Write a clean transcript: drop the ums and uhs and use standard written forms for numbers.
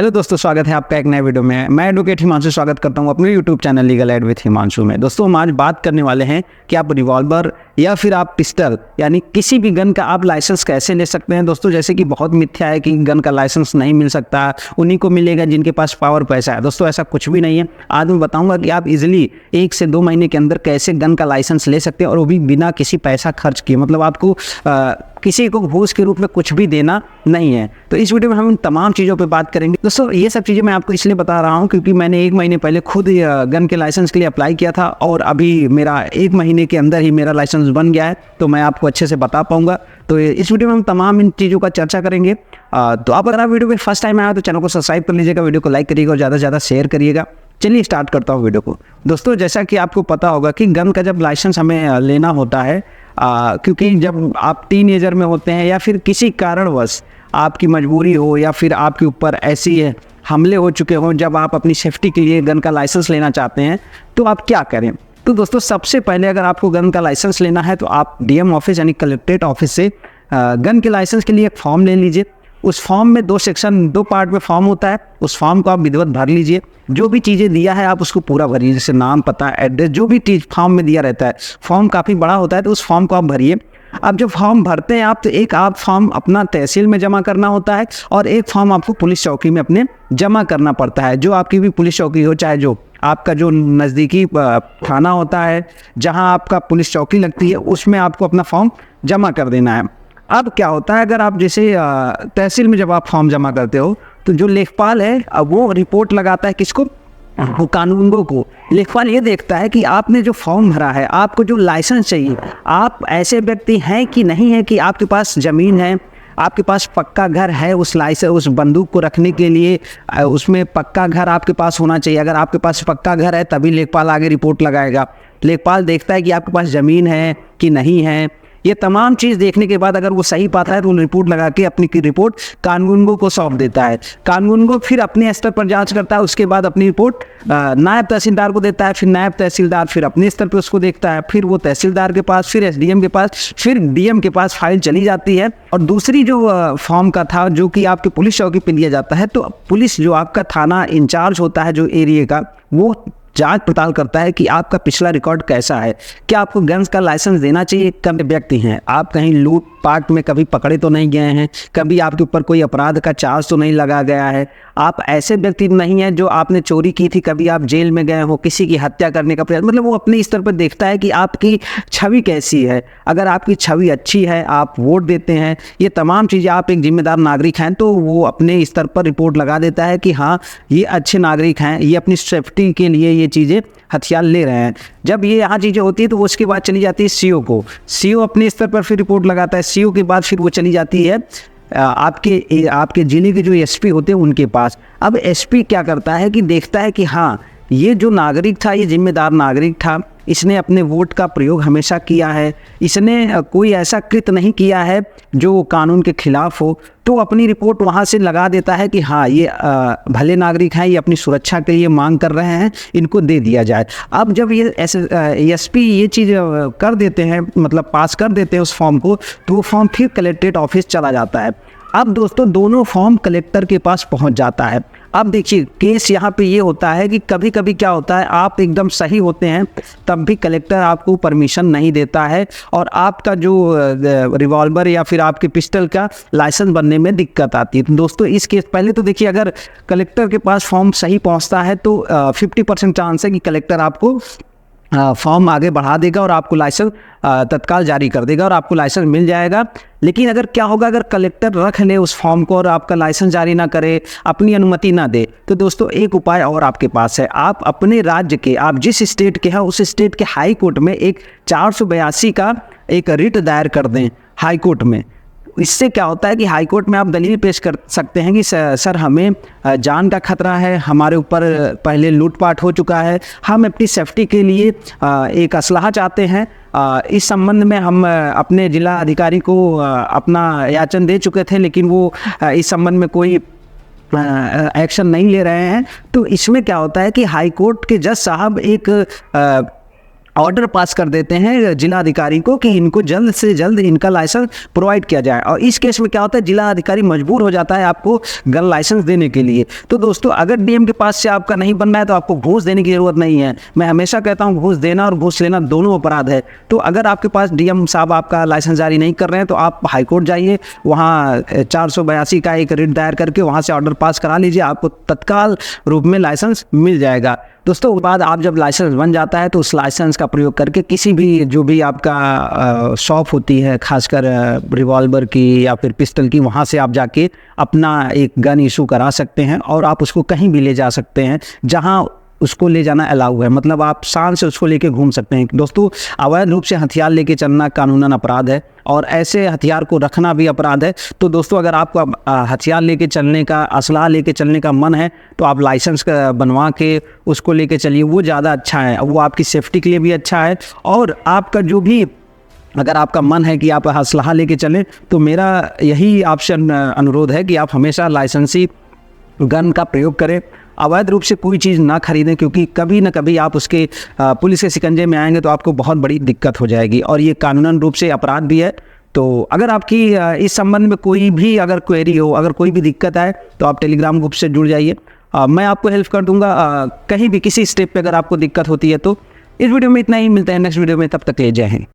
Hello दोस्तों, स्वागत है आपका एक नए वीडियो में। मैं एडवोकेट हिमांशु स्वागत करता हूं अपने YouTube channel legal aid with Himanshu में। दोस्तों, हम आज बात करने वाले हैं कि आप रिवॉल्वर या फिर आप पिस्टल यानी किसी भी गन का आप लाइसेंस कैसे ले सकते हैं। दोस्तों, जैसे कि बहुत मिथ्या है कि गन का लाइसेंस नहीं मिल सकता, उन्हीं को मिलेगा जिनके पास पावर पैसा है। दोस्तों, ऐसा कुछ भी नहीं है। आज मैं बताऊंगा कि आप इजीली 1 से 2 महीने के अंदर कैसे गन का लाइसेंस ले सकते हैं, और वो भी बिना किसी पैसा खर्च किए। मतलब आपको किसी को घूस के रूप में कुछ भी देना नहीं है। तो इस वीडियो में हम इन तमाम चीज़ों पे बात करेंगे। दोस्तों, ये सब चीज़ें मैं आपको इसलिए बता रहा हूँ क्योंकि मैंने 1 महीने पहले खुद गन के लाइसेंस के लिए अप्लाई किया था, और अभी मेरा 1 महीने के अंदर ही मेरा लाइसेंस बन गया है। तो मैं आपको अच्छे से बता पाऊंगा। तो इस वीडियो में हम तमाम इन चीज़ों का चर्चा करेंगे। तो आप अगर वीडियो में फर्स्ट टाइम आया तो चैनल को सब्सक्राइब कर लीजिएगा, वीडियो को लाइक करिएगा और ज़्यादा से ज़्यादा शेयर करिएगा। चलिए स्टार्ट करता हूँ वीडियो को। दोस्तों, जैसा कि आपको पता होगा कि गन का जब लाइसेंस हमें लेना होता है, क्योंकि जब आप टीनेजर में होते हैं या फिर किसी कारणवश आपकी मजबूरी हो या फिर आपके ऊपर ऐसी हमले हो चुके हों, जब आप अपनी सेफ्टी के लिए गन का लाइसेंस लेना चाहते हैं तो आप क्या करें। तो दोस्तों, सबसे पहले अगर आपको गन का लाइसेंस लेना है तो आप डीएम ऑफिस यानी कलेक्ट्रेट ऑफिस से गन के लाइसेंस के लिए एक फॉर्म ले लीजिए। उस फॉर्म में 2 पार्ट में फॉर्म होता है। उस फॉर्म को आप विधिवत भर लीजिए। जो भी चीज़ें दिया है आप उसको पूरा भरिए, जैसे नाम, पता, एड्रेस, जो भी चीज़ फॉर्म में दिया रहता है। फॉर्म काफ़ी बड़ा होता है तो उस फॉर्म को आप भरिए। अब जब फॉर्म भरते हैं आप, तो एक आप फॉर्म अपना तहसील में जमा करना होता है और एक फॉर्म आपको पुलिस चौकी में अपने जमा करना पड़ता है। जो आपकी भी पुलिस चौकी हो, चाहे जो आपका जो नज़दीकी थाना होता है, जहां आपका पुलिस चौकी लगती है, उसमें आपको अपना फॉर्म जमा कर देना है। अब क्या होता है, अगर आप जैसे तहसील में जब आप फॉर्म जमा करते हो तो जो लेखपाल है अब वो रिपोर्ट लगाता है किसको, वो कानूनगो को। लेखपाल ये देखता है कि आपने जो फॉर्म भरा है, आपको जो लाइसेंस चाहिए, आप ऐसे व्यक्ति हैं कि नहीं है, कि आपके पास ज़मीन है, आपके पास पक्का घर है, उस लाइसेंस उस बंदूक को रखने के लिए उसमें पक्का घर आपके पास होना चाहिए। अगर आपके पास पक्का घर है तभी लेखपाल आगे रिपोर्ट लगाएगा। लेखपाल देखता है कि आपके पास ज़मीन है कि नहीं है। ये तमाम चीज़ देखने के बाद अगर वो सही पाता है तो रिपोर्ट लगा के अपनी रिपोर्ट कानूनगो को सौंप देता है। कानूनगो फिर अपने स्तर पर जांच करता है। उसके बाद अपनी रिपोर्ट नायब तहसीलदार को देता है। फिर नायब तहसीलदार फिर अपने स्तर पर उसको देखता है। फिर वो तहसीलदार के पास, फिर एसडीएम के पास, फिर डीएम के पास फाइल चली जाती है। और दूसरी जो फॉर्म का था, जो कि आपके पुलिस चौकी पर दिया जाता है, तो पुलिस जो आपका थाना इंचार्ज होता है जो एरिया का, वो जांच पड़ताल करता है कि आपका पिछला रिकॉर्ड कैसा है, क्या आपको गन्स का लाइसेंस देना चाहिए। कब व्यक्ति हैं आप, कहीं लूट पाट में कभी पकड़े तो नहीं गए हैं, कभी आपके ऊपर कोई अपराध का चार्ज तो नहीं लगा गया है, आप ऐसे व्यक्ति नहीं हैं जो आपने चोरी की थी, कभी आप जेल में गए हो, किसी की हत्या करने का प्रयास। मतलब वो अपने स्तर पर देखता है कि आपकी छवि कैसी है। अगर आपकी छवि अच्छी है, आप वोट देते हैं, ये तमाम चीज़ें, आप एक जिम्मेदार नागरिक हैं, तो वो अपने स्तर पर रिपोर्ट लगा देता है कि हाँ, ये अच्छे नागरिक हैं, ये अपनी सेफ्टी के लिए ये चीज़ें हथियार ले रहे हैं। जब ये यहाँ चीज़ें होती है तो उसके बाद चली जाती है सीओ को। सीओ अपने स्तर पर फिर रिपोर्ट लगाता है। सीओ के बाद फिर वो चली जाती है आपके जिले के जो एसपी होते हैं उनके पास। अब एसपी क्या करता है कि देखता है कि हाँ, ये जो नागरिक था, ये जिम्मेदार नागरिक था, इसने अपने वोट का प्रयोग हमेशा किया है, इसने कोई ऐसा कृत्य नहीं किया है जो कानून के खिलाफ हो, तो अपनी रिपोर्ट वहाँ से लगा देता है कि हाँ, ये भले नागरिक हैं, ये अपनी सुरक्षा के लिए मांग कर रहे हैं, इनको दे दिया जाए। अब जब ये एसपी ये चीज़ कर देते हैं, मतलब पास कर देते हैं उस फॉर्म को, तो वो फॉर्म फिर कलेक्ट्रेट ऑफिस चला जाता है। अब दोस्तों, दोनों फॉर्म कलेक्टर के पास पहुंच जाता है। अब देखिए, केस यहाँ पे ये होता है कि कभी कभी क्या होता है, आप एकदम सही होते हैं तब भी कलेक्टर आपको परमिशन नहीं देता है, और आपका जो रिवॉल्वर या फिर आपके पिस्टल का लाइसेंस बनने में दिक्कत आती है। तो दोस्तों, इस केस पहले तो देखिए, अगर कलेक्टर के पास फॉर्म सही पहुँचता है तो 50% चांस है कि कलेक्टर आपको फॉर्म आगे बढ़ा देगा और आपको लाइसेंस तत्काल जारी कर देगा और आपको लाइसेंस मिल जाएगा। लेकिन अगर क्या होगा, अगर कलेक्टर रख ले उस फॉर्म को और आपका लाइसेंस जारी ना करे, अपनी अनुमति ना दे, तो दोस्तों एक उपाय और आपके पास है। आप अपने राज्य के, आप जिस स्टेट के हैं उस स्टेट के हाई कोर्ट में एक 482 का एक रिट दायर कर दें हाई कोर्ट में। इससे क्या होता है कि हाई कोर्ट में आप दलील पेश कर सकते हैं कि सर, हमें जान का खतरा है, हमारे ऊपर पहले लूटपाट हो चुका है, हम अपनी सेफ्टी के लिए एक असलहा चाहते हैं। इस संबंध में हम अपने जिला अधिकारी को अपना याचन दे चुके थे, लेकिन वो इस संबंध में कोई एक्शन नहीं ले रहे हैं। तो इसमें क्या होता है कि हाई कोर्ट के जज साहब एक ऑर्डर पास कर देते हैं जिला अधिकारी को कि इनको जल्द से जल्द इनका लाइसेंस प्रोवाइड किया जाए। और इस केस में क्या होता है, जिला अधिकारी मजबूर हो जाता है आपको गन लाइसेंस देने के लिए। तो दोस्तों अगर डीएम के पास से आपका नहीं बनना है तो आपको घूस देने की ज़रूरत नहीं है। मैं हमेशा कहता हूँ घूस देना और घूस लेना दोनों अपराध है। तो अगर आपके पास डीएम साहब आपका लाइसेंस जारी नहीं कर रहे हैं तो आप हाईकोर्ट जाइए, वहाँ 482 का एक रिट दायर करके वहाँ से ऑर्डर पास करा लीजिए, आपको तत्काल रूप में लाइसेंस मिल जाएगा। दोस्तों उसके बाद आप जब लाइसेंस बन जाता है तो उस लाइसेंस का प्रयोग करके किसी भी जो भी आपका शॉप होती है, खासकर रिवॉल्वर की या फिर पिस्टल की, वहाँ से आप जाके अपना एक गन इशू करा सकते हैं और आप उसको कहीं भी ले जा सकते हैं जहाँ उसको ले जाना अलाउ है। मतलब आप शान से उसको लेके घूम सकते हैं। दोस्तों अवैध रूप से हथियार लेके चलना कानूनन अपराध है और ऐसे हथियार को रखना भी अपराध है। तो दोस्तों अगर आपको हथियार लेके चलने का, असलाह लेके चलने का मन है तो आप लाइसेंस बनवा के उसको लेके चलिए, वो ज़्यादा अच्छा है, वो आपकी सेफ्टी के लिए भी अच्छा है। और आपका जो भी अगर आपका मन है कि आप असलाह लेके चलें तो मेरा यही आपसे अनुरोध है कि आप हमेशा लाइसेंसी गन का प्रयोग करें। अवैध रूप से कोई चीज़ ना खरीदें, क्योंकि कभी ना कभी आप उसके पुलिस के शिकंजे में आएंगे तो आपको बहुत बड़ी दिक्कत हो जाएगी और ये कानूनन रूप से अपराध भी है। तो अगर आपकी इस संबंध में कोई भी अगर क्वेरी हो, अगर कोई भी दिक्कत आए तो आप टेलीग्राम ग्रुप से जुड़ जाइए, मैं आपको हेल्प कर दूंगा। कहीं भी किसी स्टेप पे अगर आपको दिक्कत होती है तो इस वीडियो में इतना ही, मिलते हैं नेक्स्ट वीडियो में, तब तक ले जय हिंद।